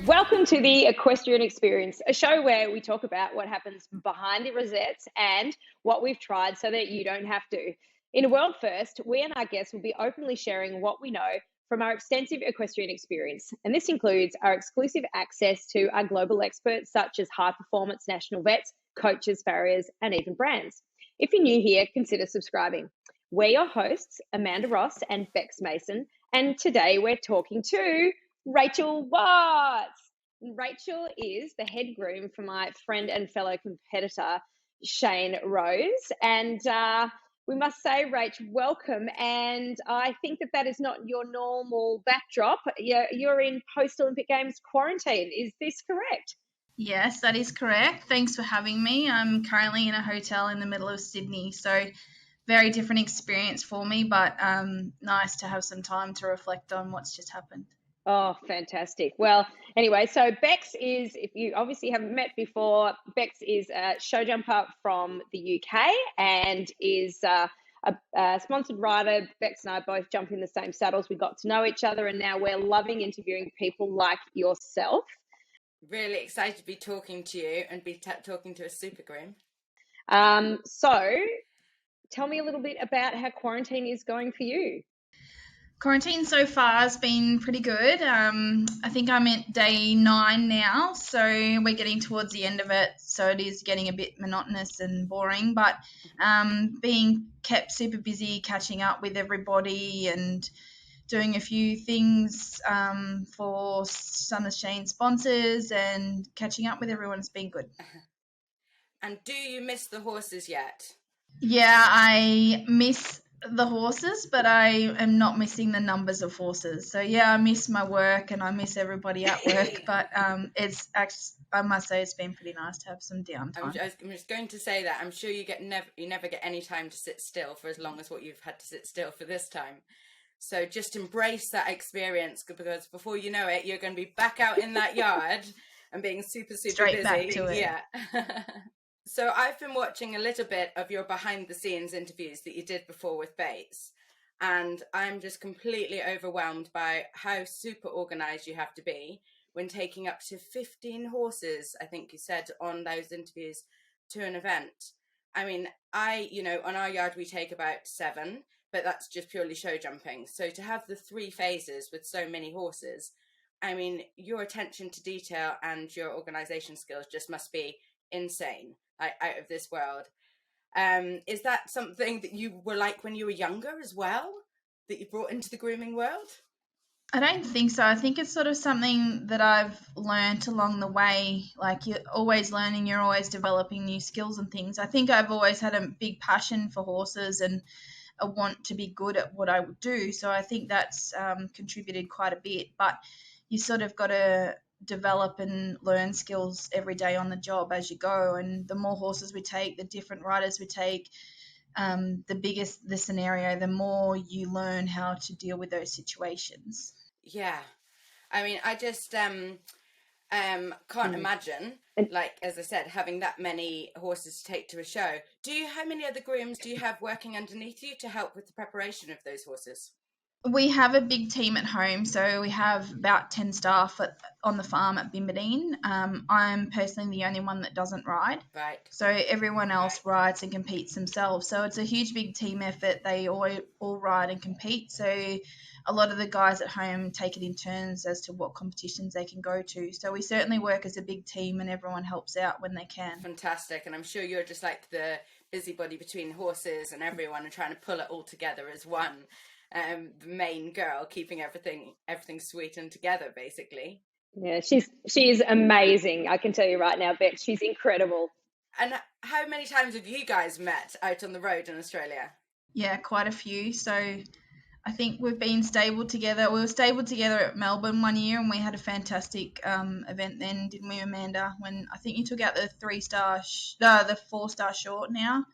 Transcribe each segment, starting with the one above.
Welcome to the Equestrian Experience, a show where we talk about what happens behind the rosettes and what we've tried so that you don't have to. In a world first, we and our guests will be openly sharing what we know from our extensive equestrian experience. And this includes our exclusive access to our global experts such as high-performance national vets, coaches, farriers, and even brands. If you're new here, consider subscribing. We're your hosts, Amanda Ross and Bex Mason, and today we're talking to Rachel Watts. Rachel is the head groom for my friend and fellow competitor, Shane Rose. And we must say, Rach, welcome. And I think that is not your normal backdrop. You're in post-Olympic Games quarantine. Is this correct? Yes, that is correct. Thanks for having me. I'm currently in a hotel in the middle of Sydney, so very different experience for me, but nice to have some time to reflect on what's just happened. Oh, fantastic. Well, anyway, so Bex is, if you obviously haven't met before, Bex is a show jumper from the UK and is a sponsored rider. Bex and I both jump in the same saddles. We got to know each other, and now we're loving interviewing people like yourself. Really excited to be talking to you and be talking to a super groom. So tell me a little bit about how quarantine is going for you. Quarantine so far has been pretty good. I think I'm at day 9 now, so we're getting towards the end of it. So it is getting a bit monotonous and boring, but being kept super busy, catching up with everybody and doing a few things for some of Shane's sponsors and catching up with everyone has been good. And do you miss the horses yet? Yeah, I miss the horses, but I am not missing the numbers of horses. So yeah, I miss my work and I miss everybody at work, but it's actually, I must say, it's been pretty nice to have some downtime. I'm just going to say that I'm sure you never get any time to sit still for as long as what you've had to sit still for this time. So just embrace that experience, because before you know it, you're going to be back out in that yard and being super Straight busy. Back to it. Yeah. So I've been watching a little bit of your behind the scenes interviews that you did before with Bates, and I'm just completely overwhelmed by how super organized you have to be when taking up to 15 horses, I think you said on those interviews, to an event. I mean, on our yard we take about 7, but that's just purely show jumping. So to have the 3 phases with so many horses, I mean, your attention to detail and your organization skills just must be insane, like out of this world. Is that something that you were like when you were younger as well, that you brought into the grooming world? I don't think so. I think it's sort of something that I've learnt along the way. Like, you're always learning, you're always developing new skills and things. I think I've always had a big passion for horses and a want to be good at what I would do. So I think that's contributed quite a bit. But you sort of got to develop and learn skills every day on the job as you go. And the more horses we take, the different riders we take, the bigger the scenario, the more you learn how to deal with those situations. Yeah. I mean, I just can't imagine, like, as I said, having that many horses to take to a show. How many other grooms do you have working underneath you to help with the preparation of those horses? We have a big team at home, so we have about 10 staff on the farm at Bimbadeen. I'm personally the only one that doesn't ride. Right. So everyone else rides and competes themselves. So it's a huge, big team effort. They all ride and compete. So a lot of the guys at home take it in turns as to what competitions they can go to. So we certainly work as a big team and everyone helps out when they can. Fantastic. And I'm sure you're just like the busybody between horses and everyone and trying to pull it all together as one. The main girl, keeping everything sweet and together, basically. Yeah, she is amazing. I can tell you right now, Bex, she's incredible. And how many times have you guys met out on the road in Australia? Yeah, quite a few. So I think we've been stable together. We were stable together at Melbourne one year, and we had a fantastic event then, didn't we, Amanda? When I think you took out the 4-star short now.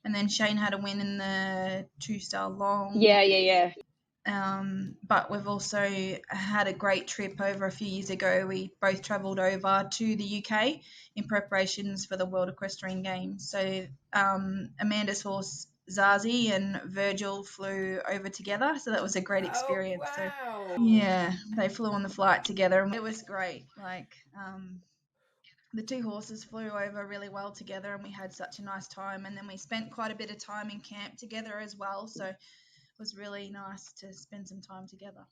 And then Shane had a win in the 2-star long. Yeah. But we've also had a great trip over a few years ago. We both travelled over to the UK in preparations for the World Equestrian Games. So Amanda's horse, Zarzy and Virgil flew over together, so that was a great experience. Oh, wow. So yeah, they flew on the flight together, and it was great. Like the two horses flew over really well together, and we had such a nice time. And then we spent quite a bit of time in camp together as well, so it was really nice to spend some time together.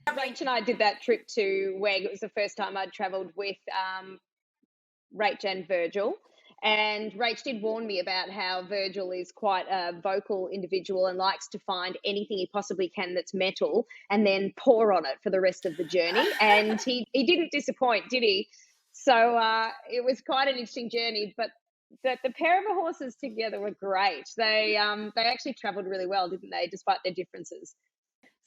Rach and I did that trip to WEG. It was the first time I'd travelled with Rach and Virgil. And Rach did warn me about how Virgil is quite a vocal individual and likes to find anything he possibly can that's metal and then pour on it for the rest of the journey. And he didn't disappoint, did he? So it was quite an interesting journey. But the pair of horses together were great. They actually travelled really well, didn't they, despite their differences?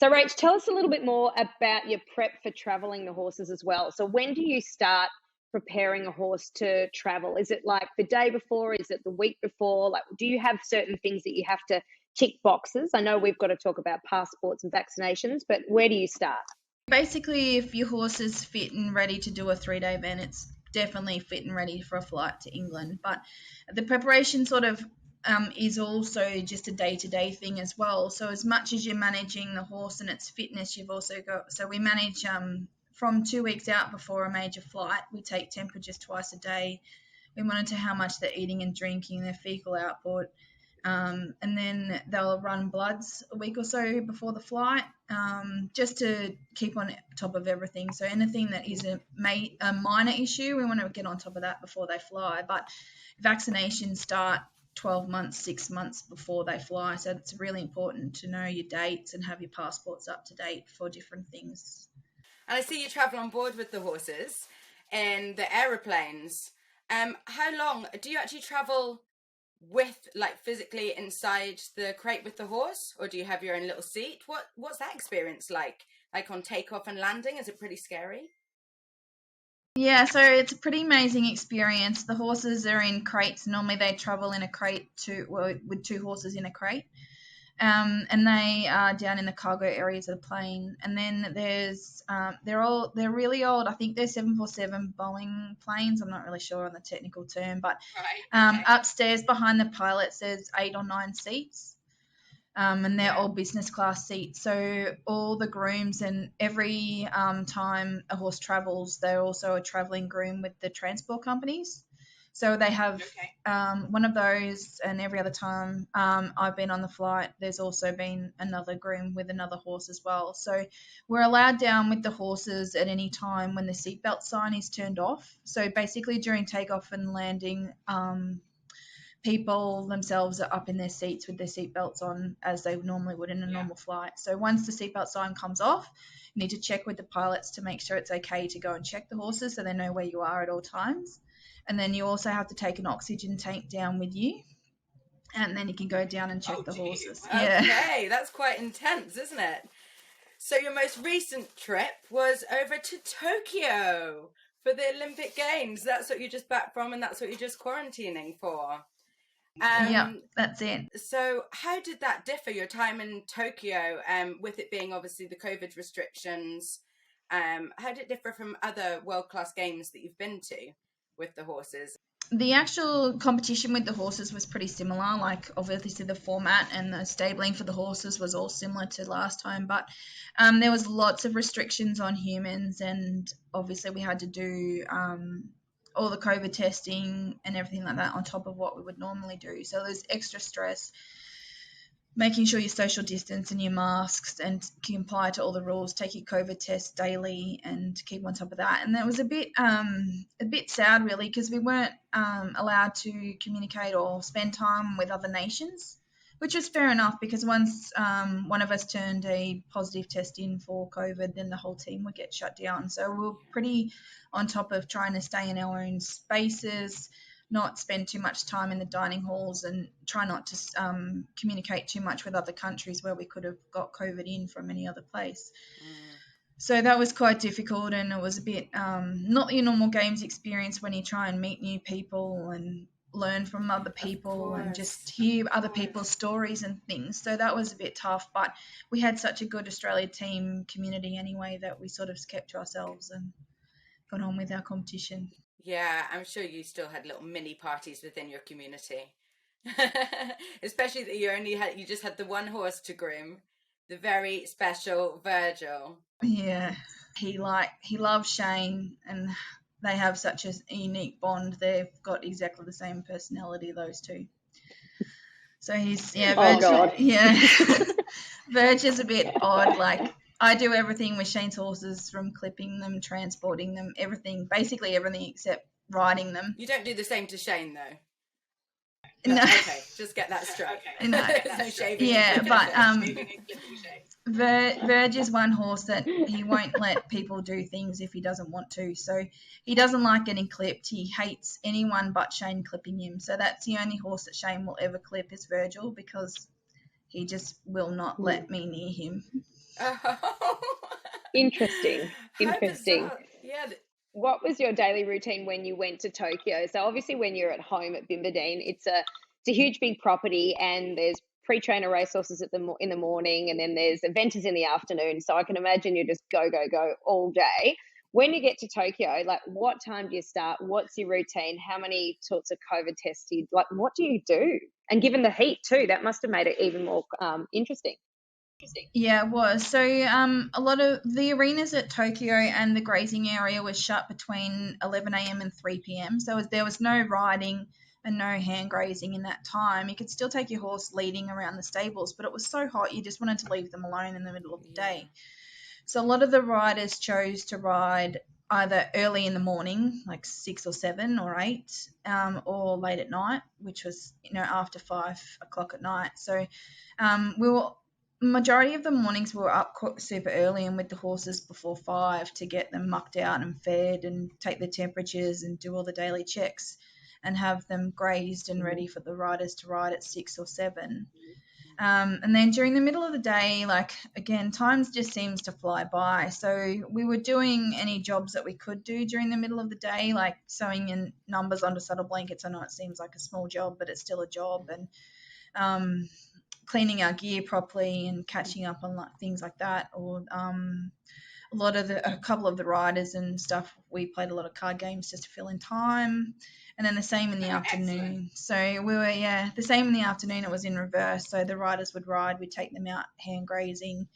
So, Rach, tell us a little bit more about your prep for travelling the horses as well. So when do you start preparing a horse to travel? Is it like the day before? Is it the week before? Like, do you have certain things that you have to tick boxes? I know we've got to talk about passports and vaccinations, but where do you start? Basically, if your horse is fit and ready to do a 3-day event, it's definitely fit and ready for a flight to England. But the preparation sort of is also just a day-to-day thing as well. So as much as you're managing the horse and its fitness, you've also got, so we manage from 2 weeks out before a major flight, we take temperatures twice a day. We monitor how much they're eating and drinking, their fecal output. And then they'll run bloods a week or so before the flight, just to keep on top of everything. So anything that is a minor issue, we want to get on top of that before they fly. But vaccinations start 12 months, 6 months before they fly. So it's really important to know your dates and have your passports up to date for different things. And I see you travel on board with the horses in the aeroplanes. How long do you actually travel with, like, physically inside the crate with the horse, or do you have your own little seat? What's that experience like on takeoff and landing? Is it pretty scary? Yeah, so it's a pretty amazing experience. The horses are in crates. Normally they travel in a crate with two horses in a crate. And they are down in the cargo areas of the plane. And then there's they're really old. I think they're 747 Boeing planes. I'm not really sure on the technical term, but upstairs behind the pilots there's 8 or 9 seats. And they're all business class seats. So all the grooms, and every time a horse travels, they're also a travelling groom with the transport companies. So they have one of those, and every other time I've been on the flight, there's also been another groom with another horse as well. So we're allowed down with the horses at any time when the seatbelt sign is turned off. So basically during takeoff and landing, people themselves are up in their seats with their seatbelts on as they normally would in a normal flight. So once the seatbelt sign comes off, you need to check with the pilots to make sure it's okay to go and check the horses so they know where you are at all times. And then you also have to take an oxygen tank down with you, and then you can go down and check the horses. Okay, that's quite intense, isn't it? So your most recent trip was over to Tokyo for the Olympic Games. That's what you're just back from, and that's what you're just quarantining for. Yeah, that's it. So how did that differ, your time in Tokyo, with it being obviously the COVID restrictions? How did it differ from other world-class games that you've been to with the horses? The actual competition with the horses was pretty similar. Like, obviously the format and the stabling for the horses was all similar to last time, but there was lots of restrictions on humans, and obviously we had to do all the COVID testing and everything like that on top of what we would normally do. So there's extra stress, making sure you social distance and your masks and comply to all the rules, take your COVID test daily and keep on top of that. And that was a bit sad really, because we weren't allowed to communicate or spend time with other nations, which was fair enough, because once one of us turned a positive test in for COVID, then the whole team would get shut down. So we were pretty on top of trying to stay in our own spaces, not spend too much time in the dining halls, and try not to communicate too much with other countries where we could have got COVID in from any other place. So that was quite difficult, and it was a bit not your normal games experience when you try and meet new people and learn from other people and just hear other people's stories and things. So that was a bit tough, but we had such a good Australia team community anyway that we sort of kept to ourselves and got on with our competition. Yeah, I'm sure you still had little mini parties within your community. Especially that you just had the one horse to groom, the very special Virgil. Yeah, he loves Shane, and they have such a unique bond. They've got exactly the same personality, those two. So he's God. Yeah, Verge is a bit odd. Like, I do everything with Shane's horses, from clipping them, transporting them, basically everything except riding them. You don't do the same to Shane, though. No. Okay, just get that straight. No. No shaving. Yeah, and but clipping. Verge is one horse that he won't let people do things if he doesn't want to. So he doesn't like getting clipped. He hates anyone but Shane clipping him. So that's the only horse that Shane will ever clip is Virgil, because he just will not let me near him. Interesting. Bizarre. Yeah. What was your daily routine when you went to Tokyo? So obviously when you're at home at Bimbadeen, it's a huge big property, and there's pre-trainer racehorses in the morning, and then there's eventers in the afternoon. So I can imagine you just go all day. When you get to Tokyo, like, what time do you start? What's your routine? How many sorts of COVID tests do you, like, what do you do? And given the heat too, that must have made it even more interesting. Yeah, it was. So a lot of the arenas at Tokyo and the grazing area was shut between 11 a.m. and 3 p.m. So there was no riding and no hand grazing in that time. You could still take your horse leading around the stables, but it was so hot you just wanted to leave them alone in the middle of the day. So a lot of the riders chose to ride either early in the morning, like 6 or 7 or 8, or late at night, which was, after 5 o'clock at night. So majority of the mornings we were up super early and with the horses before 5 to get them mucked out and fed and take their temperatures and do all the daily checks and have them grazed and ready for the riders to ride at 6 or 7. And then during the middle of the day, like, again, time just seems to fly by. So we were doing any jobs that we could do during the middle of the day, like sewing in numbers onto saddle blankets. I know it seems like a small job, but it's still a job. And cleaning our gear properly and catching up on things like that. Or a couple of the riders and stuff, we played a lot of card games just to fill in time. And then the same in the afternoon. Excellent. So we were, the same in the afternoon. It was in reverse. So the riders would ride, we'd take them out hand grazing,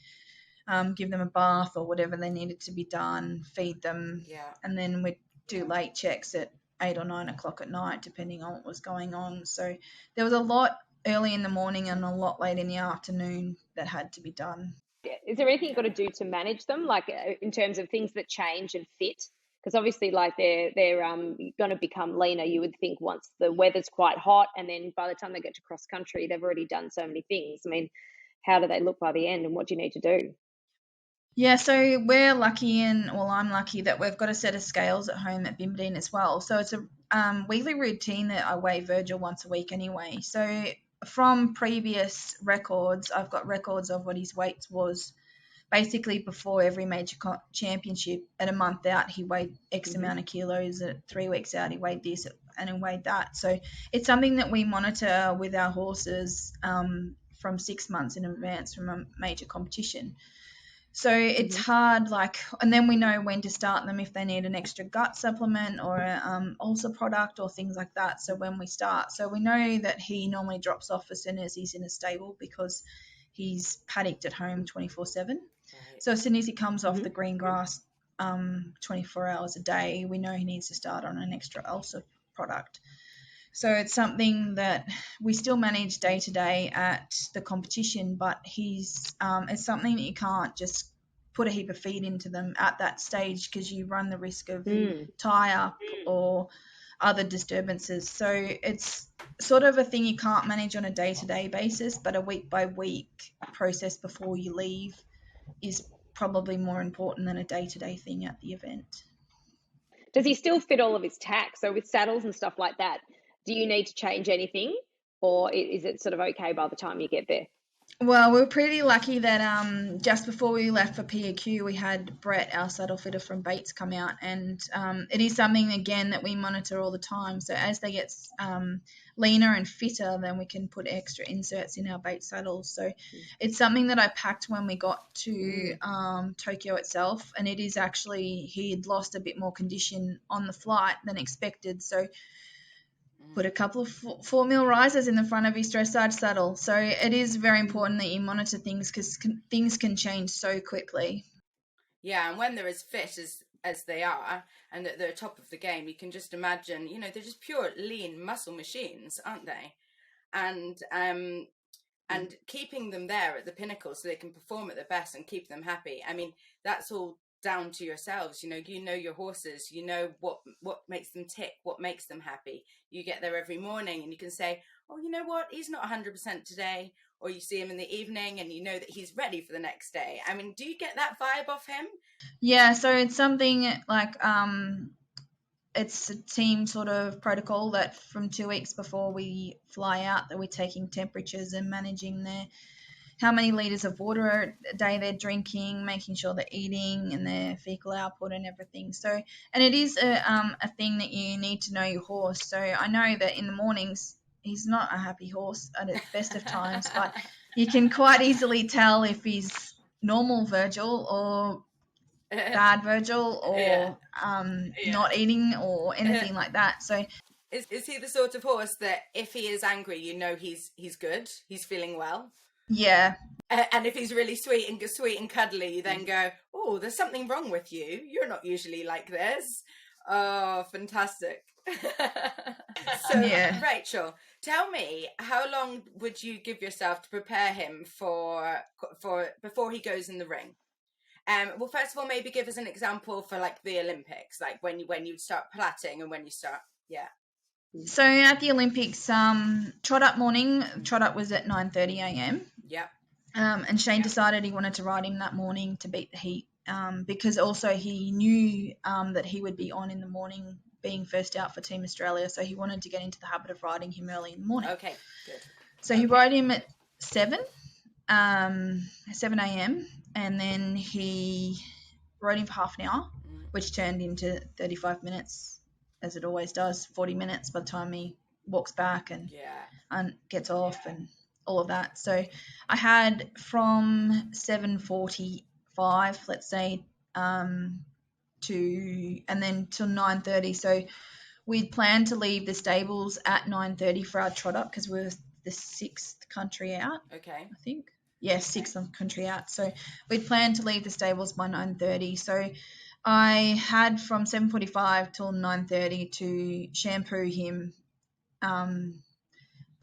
give them a bath or whatever they needed to be done, feed them. Yeah. And then we'd do late checks at 8 or 9 o'clock at night, depending on what was going on. So there was a lot early in the morning and a lot late in the afternoon that had to be done. Is there anything you've got to do to manage them, like in terms of things that change and fit? Because obviously, like, they're going to become leaner, you would think, once the weather's quite hot, and then by the time they get to cross country, they've already done so many things. I mean, how do they look by the end, and what do you need to do? Yeah, so we're lucky, I'm lucky that we've got a set of scales at home at Bimbadeen as well. So it's a weekly routine that I weigh Virgil once a week anyway. So from previous records, I've got records of what his weight was. Basically, before every major championship, at a month out, he weighed X amount of kilos. At 3 weeks out, he weighed this and he weighed that. So it's something that we monitor with our horses from 6 months in advance from a major competition. So it's hard, and then we know when to start them if they need an extra gut supplement or an ulcer product or things like that. So when we start, so we know that he normally drops off as soon as he's in a stable because he's paddocked at home 24/7. Right. So as soon as he comes off the green grass 24 hours a day, we know he needs to start on an extra ulcer product. So it's something that we still manage day to day at the competition, but it's something that you can't just put a heap of feed into them at that stage because you run the risk of tie up or other disturbances. So it's sort of a thing you can't manage on a day-to-day basis, but a week-by-week process before you leave is probably more important than a day-to-day thing at the event. Does he still fit all of his tack? So with saddles and stuff like that, do you need to change anything, or is it sort of okay by the time you get there? Well, we're pretty lucky that just before we left for PAQ, we had Brett, our saddle fitter from Bates, come out, and it is something, again, that we monitor all the time. So as they get leaner and fitter, then we can put extra inserts in our Bates saddles. So it's something that I packed when we got to Tokyo itself, and it is actually, he had lost a bit more condition on the flight than expected. So put a couple of 4 mil risers in the front of his dressage saddle. So it is very important that you monitor things because things can change so quickly. Yeah, and when they're as fit as they are, and that they're top of the game, you can just imagine, they're just pure lean muscle machines, aren't they? And keeping them there at the pinnacle so they can perform at their best and keep them happy. I mean, that's all down to yourselves. You know your horses, you know what makes them tick, what makes them happy. You get there every morning and you can say, oh, you know what, he's not 100% today. Or you see him in the evening and you know that he's ready for the next day. I mean, do you get that vibe off him? Yeah, so it's something like it's a team sort of protocol that from 2 weeks before we fly out that we're taking temperatures and managing how many litres of water a day they're drinking, making sure they're eating and their fecal output and everything. So, and it is a thing that you need to know your horse. So I know that in the mornings he's not a happy horse at the best of times, but you can quite easily tell if he's normal Virgil or bad Virgil or not eating or anything like that. So is he the sort of horse that if he is angry, he's good, he's feeling well? Yeah. And if he's really sweet and cuddly, you then go, oh, there's something wrong with you. You're not usually like this. Oh, fantastic. So, yeah. Rachel, tell me, how long would you give yourself to prepare him for before he goes in the ring? Well, first of all, maybe give us an example for like the Olympics, like when you start platting and when you start, yeah. So at the Olympics, trot up was at 9:30 a.m. Yeah. And Shane decided he wanted to ride him that morning to beat the heat, because also he knew that he would be on in the morning, being first out for Team Australia. So he wanted to get into the habit of riding him early in the morning. Okay, good. So he rode him at 7 a.m. and then he rode him for half an hour, which turned into 35 minutes, as it always does, 40 minutes by the time he walks back and gets off and all of that. So I had from 7:45, let's say, till 9:30. So we'd planned to leave the stables at 9:30 for our trot up because we're the 6th country out. Okay. I think. Yeah, 6th country out. So we'd planned to leave the stables by 9:30. So I had from 7:45 till 9:30 to shampoo him,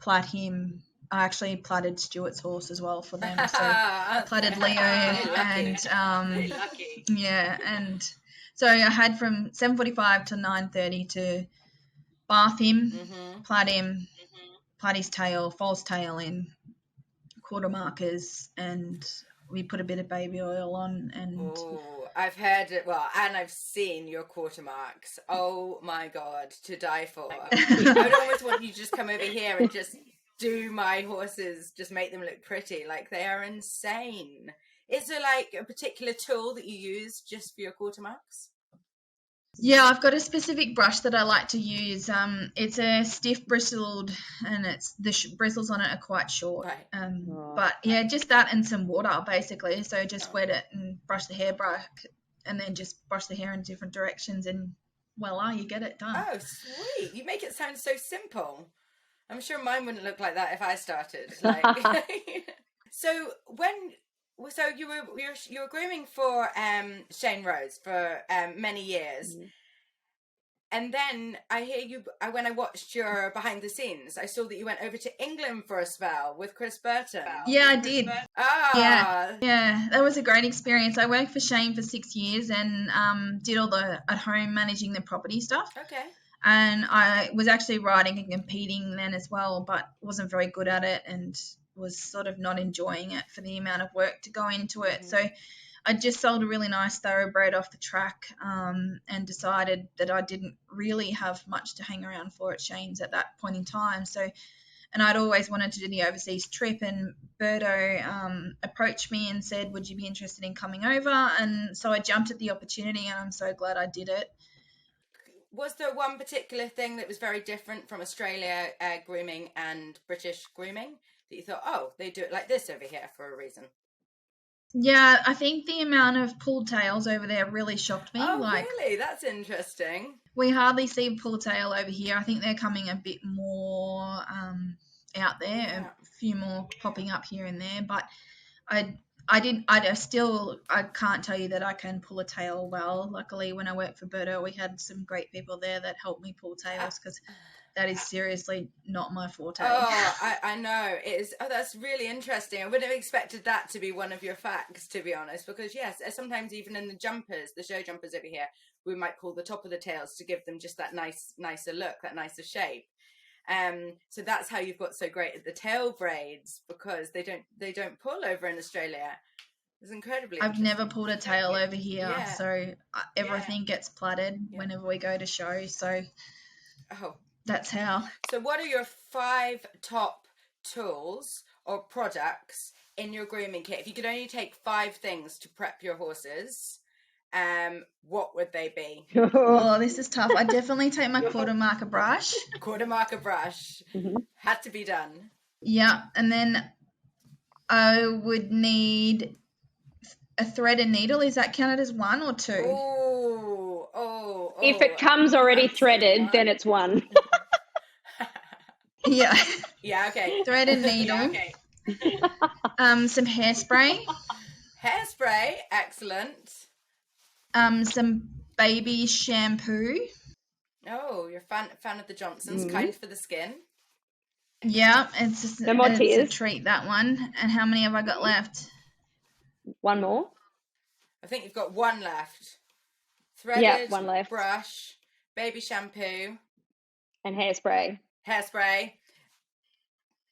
plat him. I actually platted Stuart's horse as well for them. So I platted Leo and yeah, and so I had from 7:45 to 9:30 to bath him, plat him, plat his tail, false tail in, quarter markers, and we put a bit of baby oil on. And I've heard it, and I've seen your quarter marks. Oh my God, to die for. I would almost want you to just come over here and just do my horses, just make them look pretty. Like, they are insane. Is there like a particular tool that you use just for your quarter marks? Yeah, I've got a specific brush that I like to use. It's a stiff bristled, and it's the bristles on it are quite short. Right. But yeah, just that and some water basically. So just wet it and brush the hair back, and then just brush the hair in different directions, and voila, you get it done. Oh, sweet! You make it sound so simple. I'm sure mine wouldn't look like that if I started. Like, so you were grooming for Shane Rose for many years, and then I hear when I watched your behind the scenes, I saw that you went over to England for a spell with Chris Burton. Yeah, I did. Yeah, that was a great experience. I worked for Shane for 6 years and did all the at home managing the property stuff. Okay. And I was actually riding and competing then as well, but wasn't very good at it and was sort of not enjoying it for the amount of work to go into it. So I just sold a really nice thoroughbred off the track, and decided that I didn't really have much to hang around for at Shane's at that point in time. So, and I'd always wanted to do the overseas trip, and Birdo approached me and said, would you be interested in coming over? And so I jumped at the opportunity, and I'm so glad I did it. Was there one particular thing that was very different from Australia grooming and British grooming that you thought, oh, they do it like this over here for a reason? Yeah, I think the amount of pulled tails over there really shocked me. Oh, really? That's interesting. We hardly see pulled tail over here. I think they're coming a bit more out there, Yeah. a few more popping up here and there. But I can't tell you that I can pull a tail well. Luckily, when I worked for Birdo, we had some great people there that helped me pull tails, because that is seriously not my forte. Oh, I know. It is. Oh, that's really interesting. I wouldn't have expected that to be one of your facts, to be honest, because yes, sometimes even in the jumpers, the show jumpers over here, we might pull the top of the tails to give them just that nicer look, that nicer shape. So that's how you've got so great at the tail braids, because they don't pull over in Australia. It's incredibly. I've never pulled a tail over here, Yeah. so everything gets plaited whenever we go to show. So that's how. So what are your 5 top tools or products in your grooming kit? If you could only take 5 things to prep your horses, what would they be? Oh, this is tough. I definitely take my quarter marker brush. Quarter marker brush. Had to be done. Yeah, and then I would need a thread and needle. Is that counted as 1 or 2? Oh. If it comes already threaded, then it's 1. Yeah. Yeah, okay. Thread and needle. Yeah, okay. Some hairspray. Hairspray, excellent. Some baby shampoo. Oh, you're a fan of the Johnsons, kind for the skin. Yeah, it's just No more tears. A treat, that one. And how many have I got left? 1 more. I think you've got 1 left. Threaded 1 left. Brush, baby shampoo, and hairspray.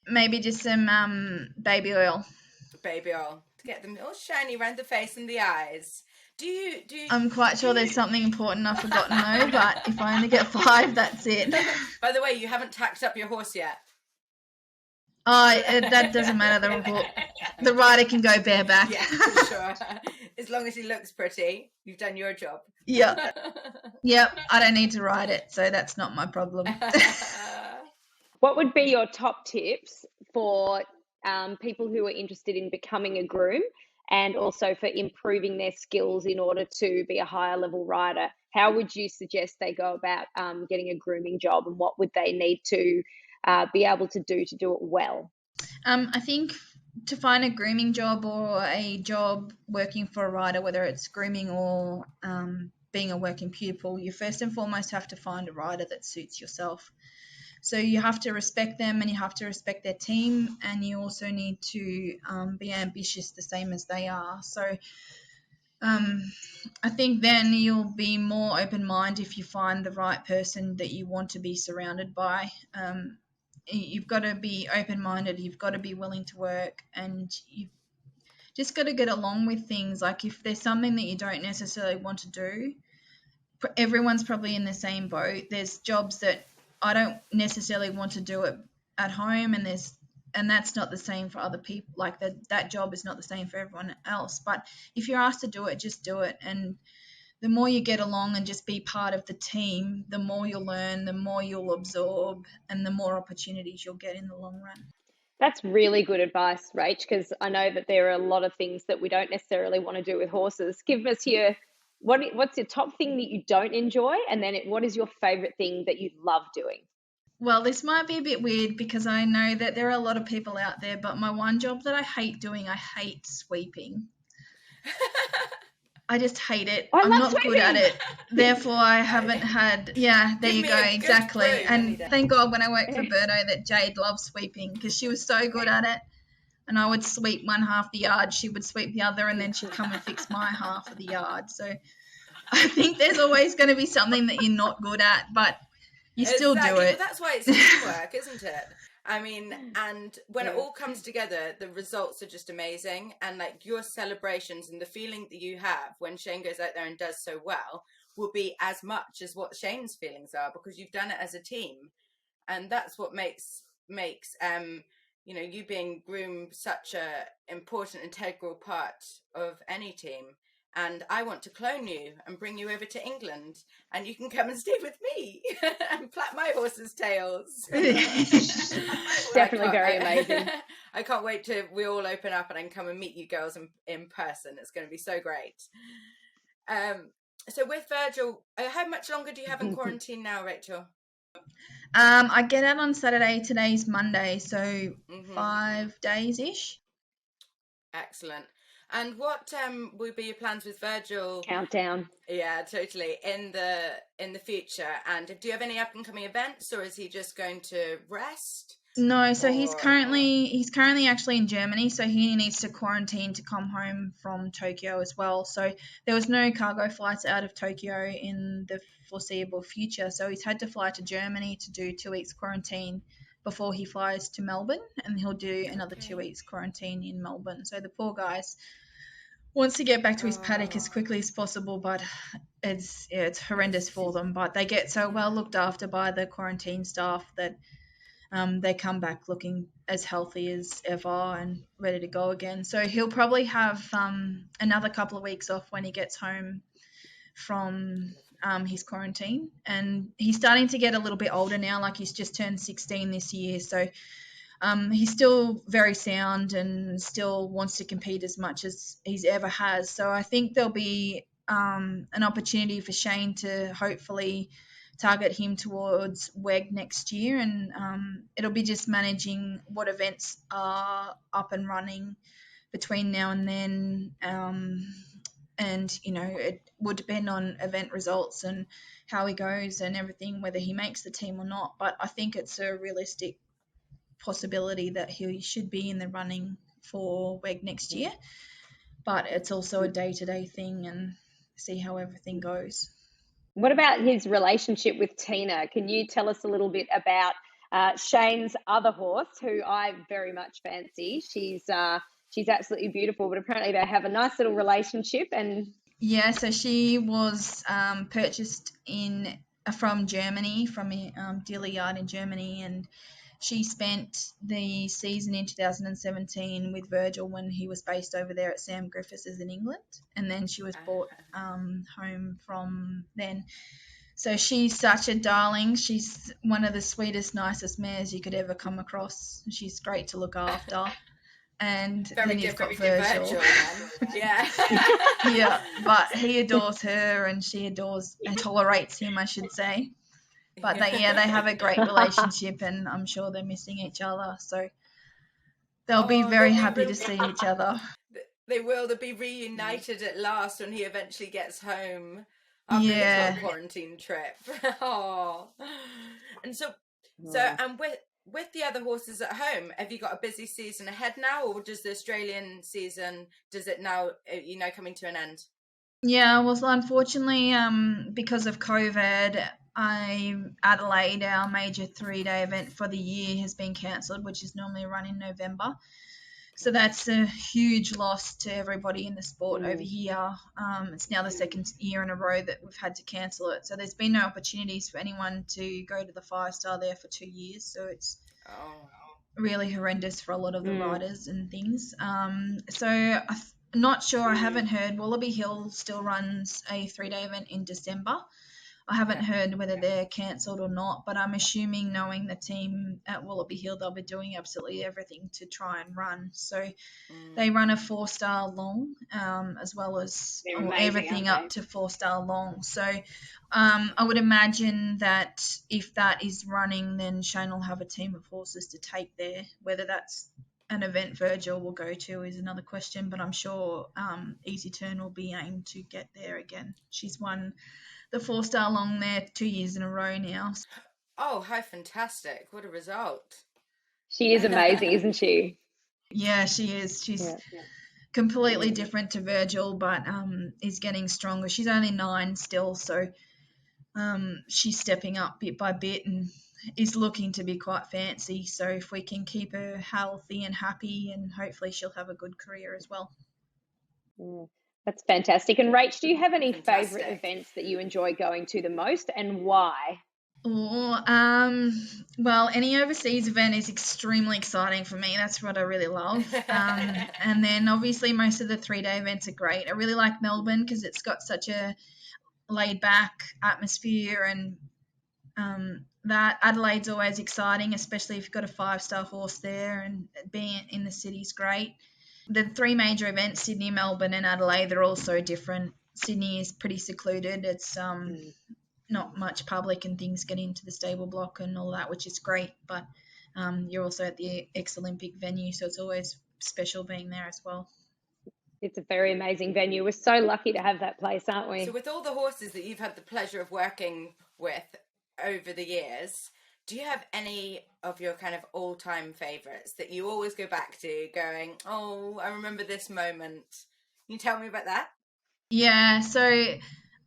Maybe just some baby oil. Baby oil to get them all shiny around the face and the eyes. Do you? I'm quite sure there's something important I've forgotten though. But if I only get 5, that's it. By the way, you haven't tacked up your horse yet. Oh, that doesn't matter. The rider can go bareback. Yeah, for sure. As long as he looks pretty, you've done your job. Yep. I don't need to ride it, so that's not my problem. What would be your top tips for people who are interested in becoming a groom, and also for improving their skills in order to be a higher level rider? How would you suggest they go about getting a grooming job, and what would they need to be able to do it well? I think to find a grooming job or a job working for a rider, whether it's grooming or being a working pupil, you first and foremost have to find a rider that suits yourself. So you have to respect them, and you have to respect their team, and you also need to be ambitious the same as they are. So I think then you'll be more open-minded if you find the right person that you want to be surrounded by. You've got to be open-minded, you've got to be willing to work, and you've just got to get along with things. Like if there's something that you don't necessarily want to do, everyone's probably in the same boat. There's jobs that I don't necessarily want to do it at home, and that's not the same for other people. Like that job is not the same for everyone else. But if you're asked to do it, just do it. And the more you get along and just be part of the team, the more you'll learn, the more you'll absorb, and the more opportunities you'll get in the long run. That's really good advice, Rach, because I know that there are a lot of things that we don't necessarily want to do with horses. Give us what's your top thing that you don't enjoy, and then what is your favourite thing that you love doing? Well, this might be a bit weird because I know that there are a lot of people out there, but my one job that I hate doing, I hate sweeping. I just hate it. I'm not good at it. Therefore, I haven't had... Yeah, there you go. Exactly. And thank God when I worked for Birdo that Jade loved sweeping, because she was so good at it. And I would sweep one half the yard, she would sweep the other, and then she'd come and fix my half of the yard. So I think there's always going to be something that you're not good at, but you still do it. Well, that's why it's teamwork, isn't it? I mean, and when it all comes together, the results are just amazing. And like your celebrations and the feeling that you have when Shane goes out there and does so well will be as much as what Shane's feelings are, because you've done it as a team. And that's what makes you being Groom such a important, integral part of any team. And I want to clone you and bring you over to England, and you can come and stay with me and plait my horses' tails. Definitely very amazing. I can't wait till we all open up and I can come and meet you girls in person. It's going to be so great. So with Virgil, how much longer do you have in quarantine now, Rachel? I get out on Saturday. Today's Monday, so 5 days-ish. Excellent. And what will be your plans with Virgil? Countdown. Yeah, totally. In the future, and do you have any up and coming events, or is he just going to rest? No, so he's currently actually in Germany, so he needs to quarantine to come home from Tokyo as well. So there was no cargo flights out of Tokyo in the foreseeable future, so he's had to fly to Germany to do 2 weeks quarantine before he flies to Melbourne, and he'll do another 2 weeks quarantine in Melbourne. So the poor guy's wants to get back to his paddock as quickly as possible, but it's horrendous for them. But they get so well looked after by the quarantine staff that they come back looking as healthy as ever and ready to go again. So he'll probably have another couple of weeks off when he gets home from his quarantine. And he's starting to get a little bit older now, like he's just turned 16 this year. So he's still very sound and still wants to compete as much as he's ever has. So I think there'll be an opportunity for Shane to hopefully target him towards WEG next year, and it'll be just managing what events are up and running between now and then, and it will depend on event results and how he goes and everything, whether he makes the team or not. But I think it's a realistic possibility that he should be in the running for WEG next year, but it's also a day-to-day thing and see how everything goes. What about his relationship with Tina? Can you tell us a little bit about Shane's other horse, who I very much fancy? She's absolutely beautiful, but apparently they have a nice little relationship. And yeah, so she was purchased from Germany, from a dealer yard in Germany, and she spent the season in 2017 with Virgil when he was based over there at Sam Griffiths in England, and then she was brought home from then. So she's such a darling. She's one of the sweetest, nicest mares you could ever come across. She's great to look after. And very then you've got Virgil. Yeah. Yeah, but he adores her and she adores and tolerates him, I should say. But they have a great relationship, and I'm sure they're missing each other. So they'll be very happy to see each other. They will. They'll be reunited at last when he eventually gets home after his long quarantine trip. Oh, and so and with the other horses at home, have you got a busy season ahead now, or does the Australian season now coming to an end? Yeah, well, unfortunately, because of COVID, Adelaide, our major 3-day event for the year, has been cancelled, which is normally run in November. So that's a huge loss to everybody in the sport over here. It's now the second year in a row that we've had to cancel it. So there's been no opportunities for anyone to go to the 5-star there for 2 years. So it's really horrendous for a lot of the riders and things. So I'm not sure. I haven't heard. Wallaby Hill still runs a 3-day event in December. I haven't heard whether they're cancelled or not, but I'm assuming, knowing the team at Wallaby Hill, they'll be doing absolutely everything to try and run. So they run a 4-star long, as well as everything up to 4-star long. So I would imagine that if that is running, then Shane will have a team of horses to take there. Whether that's an event Virgil will go to is another question, but I'm sure Easy Turn will be aimed to get there again. She's won the 4-star long there 2 years in a row now. Oh, how fantastic. What a result. She is amazing, isn't she? Yeah, she is. She's completely different to Virgil, but is getting stronger. She's only 9 still, so she's stepping up bit by bit and is looking to be quite fancy. So if we can keep her healthy and happy, and hopefully she'll have a good career as well. That's fantastic. And Rach, do you have any favourite events that you enjoy going to the most, and why? Well, any overseas event is extremely exciting for me. That's what I really love. And then obviously most of the 3-day events are great. I really like Melbourne because it's got such a laid back atmosphere, and That Adelaide's always exciting, especially if you've got a 5-star horse there, and being in the city's great. The 3 major events, Sydney, Melbourne and Adelaide, they're all so different. Sydney is pretty secluded. It's not much public and things get into the stable block and all that, which is great, but you're also at the ex-Olympic venue, so it's always special being there as well. It's a very amazing venue. We're so lucky to have that place, aren't we? So with all the horses that you've had the pleasure of working with over the years, do you have any of your kind of all-time favourites that you always go back to going, oh, I remember this moment? Can you tell me about that? Yeah, so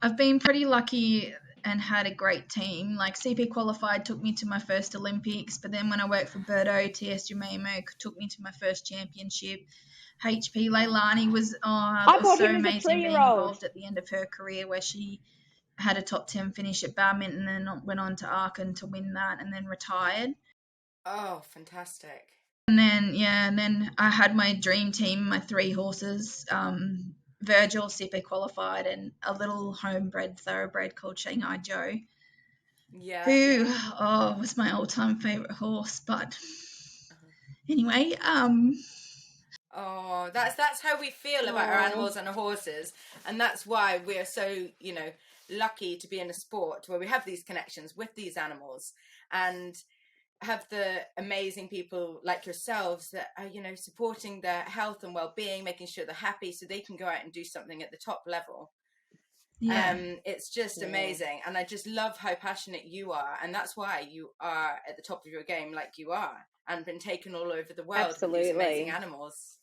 I've been pretty lucky and had a great team. Like CP Qualified took me to my first Olympics, but then when I worked for Birdo, TS Jumeimo took me to my first championship. HP Leilani was so amazing being involved at the end of her career, where she had a top 10 finish at badminton and then went on to Aachen to win that and then retired. Oh, fantastic. And then I had my dream team, my 3 horses, Virgil, CP Qualified, and a little homebred thoroughbred called Shanghai Joe. Yeah. Who was my all-time favourite horse. But anyway, Oh, that's how we feel about our animals and our horses, and that's why we're so, lucky to be in a sport where we have these connections with these animals and have the amazing people like yourselves that are, supporting their health and well-being, making sure they're happy so they can go out and do something at the top level. Yeah. It's just amazing, and I just love how passionate you are, and that's why you are at the top of your game like you are and been taken all over the world with these amazing animals.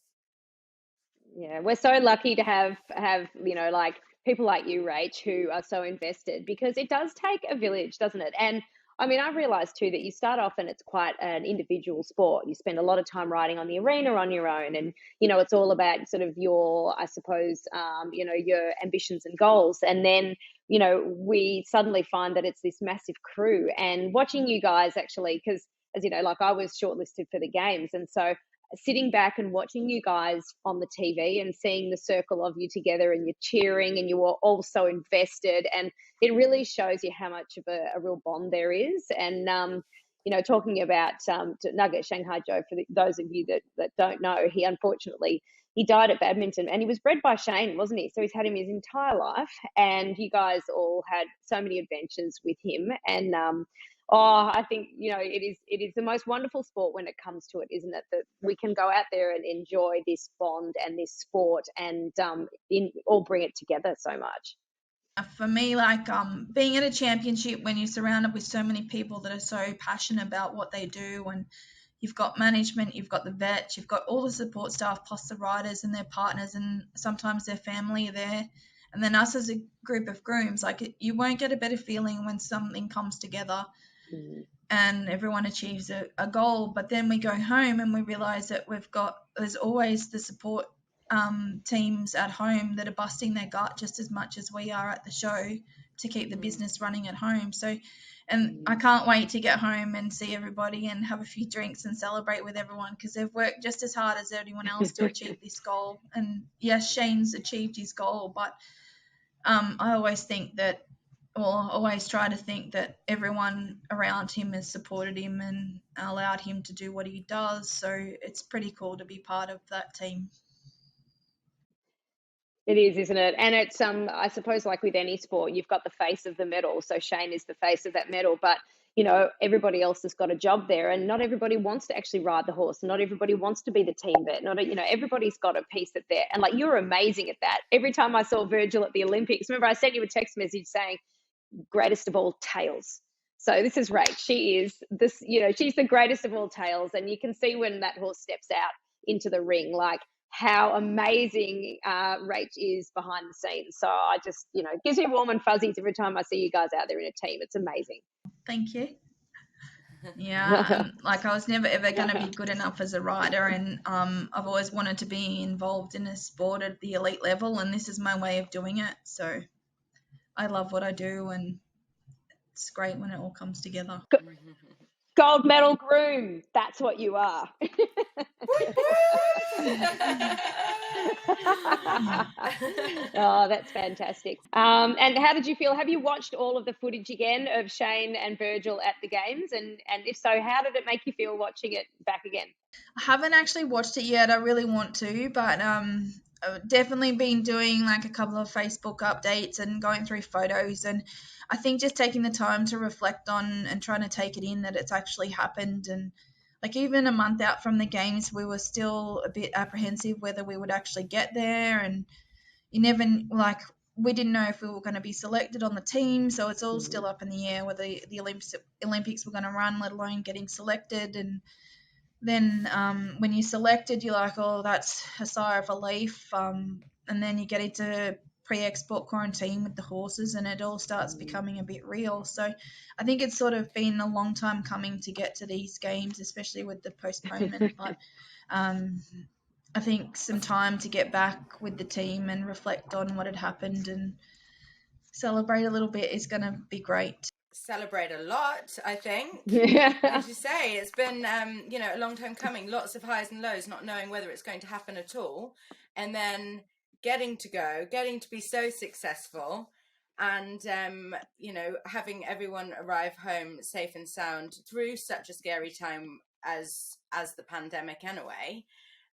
Yeah, we're so lucky to have like people like you, Rach, who are so invested, because it does take a village, doesn't it? And I mean, I realised too that you start off and it's quite an individual sport. You spend a lot of time riding on the arena on your own, and it's all about sort of your, I suppose, your ambitions and goals. And then we suddenly find that it's this massive crew. And watching you guys actually, because as you know, like I was shortlisted for the games, and so sitting back and watching you guys on the TV and seeing the circle of you together and you're cheering and you are all so invested, and it really shows you how much of a real bond there is. And talking about Nugget Shanghai Joe, for those of you that don't know, he died at badminton, and he was bred by Shane, wasn't he? So he's had him his entire life, and you guys all had so many adventures with him. And I think, it is the most wonderful sport when it comes to it, isn't it? That we can go out there and enjoy this bond and this sport and all bring it together so much. For me, like being at a championship when you're surrounded with so many people that are so passionate about what they do, and you've got management, you've got the vets, you've got all the support staff plus the riders and their partners, and sometimes their family are there. And then us as a group of grooms, like you won't get a better feeling when something comes together and everyone achieves a goal. But then we go home and we realise that there's always the support teams at home that are busting their gut just as much as we are at the show to keep the business running at home. So, and I can't wait to get home and see everybody and have a few drinks and celebrate with everyone, because they've worked just as hard as anyone else to achieve this goal. And yes, Shane's achieved his goal, but I always try to think that everyone around him has supported him and allowed him to do what he does. So it's pretty cool to be part of that team. It is, isn't it? And it's I suppose, like with any sport, you've got the face of the medal. So Shane is the face of that medal, but everybody else has got a job there, and not everybody wants to actually ride the horse. Not everybody wants to be the team vet. Everybody's got a piece of there. And like, you're amazing at that. Every time I saw Virgil at the Olympics, remember I sent you a text message saying, greatest of all tails. So this is Rach. She is this, she's the greatest of all tails. And you can see when that horse steps out into the ring, like how amazing Rach is behind the scenes. So I just, it gives me warm and fuzzies every time I see you guys out there in a team. It's amazing. Thank you. Yeah, like I was never ever going to be good enough as a rider, and I've always wanted to be involved in a sport at the elite level, and this is my way of doing it. So I love what I do, and it's great when it all comes together. Gold medal groom, that's what you are. Oh, that's fantastic. And how did you feel? Have you watched all of the footage again of Shane and Virgil at the games? And if so, how did it make you feel watching it back again? I haven't actually watched it yet. I really want to, but I've definitely been doing like a couple of Facebook updates and going through photos, and I think just taking the time to reflect on and trying to take it in that it's actually happened. And like even a month out from the games, we were still a bit apprehensive whether we would actually get there, and you never like we didn't know if we were going to be selected on the team, so it's all still up in the air whether the Olympics were going to run, let alone getting selected. And then when you're selected, you're like, oh, that's a sigh of relief. And then you get into pre-export quarantine with the horses, and it all starts becoming a bit real. So I think it's sort of been a long time coming to get to these games, especially with the postponement. But I think some time to get back with the team and reflect on what had happened and celebrate a little bit is going to be great. Celebrate a lot, I think. Yeah. As you say, it's been a long time coming, lots of highs and lows, not knowing whether it's going to happen at all, and then getting to go, getting to be so successful, and having everyone arrive home safe and sound through such a scary time as the pandemic anyway.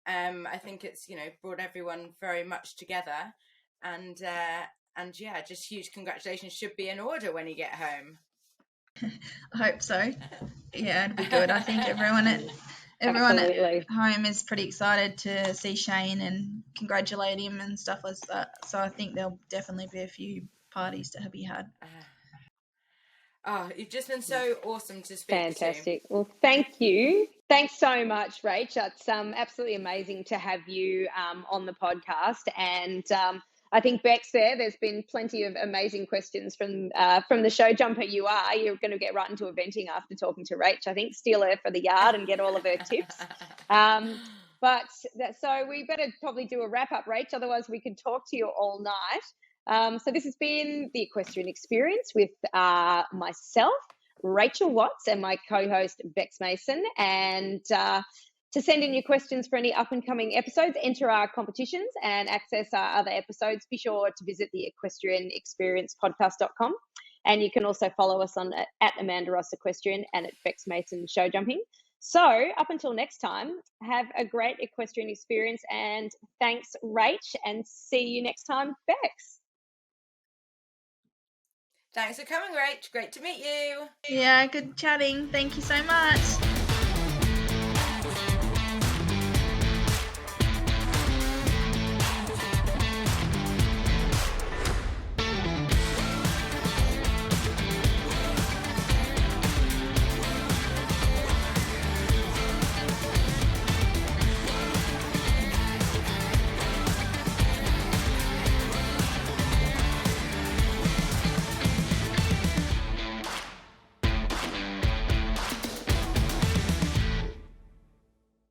I think it's brought everyone very much together, and yeah, just huge congratulations should be in order when you get home. I hope so. Yeah, it'd be good. I think everyone Absolutely. at home is pretty excited to see Shane and congratulate him and stuff like that. So I think there'll definitely be a few parties to be had. Oh, you've just been so awesome to speak Fantastic. Well, thank you. Thanks so much, Rach. It's absolutely amazing to have you on the podcast. And I think Bex there's been plenty of amazing questions from the show jumper you are. You're going to get right into eventing after talking to Rach. I think steal her for the yard and get all of her tips. So we better probably do a wrap up, Rach. Otherwise, we could talk to you all night. So this has been the Equestrian Experience with myself, Rachel Watts, and my co-host Bex Mason. And to send in your questions for any up-and-coming episodes, enter our competitions and access our other episodes, be sure to visit the equestrianexperiencepodcast.com. And you can also follow us on at Amanda Ross Equestrian and at Bex Mason Show Jumping. So up until next time, have a great equestrian experience, and thanks, Rach, and see you next time, Bex. Thanks for coming, Rach. Great to meet you. Yeah, good chatting. Thank you so much.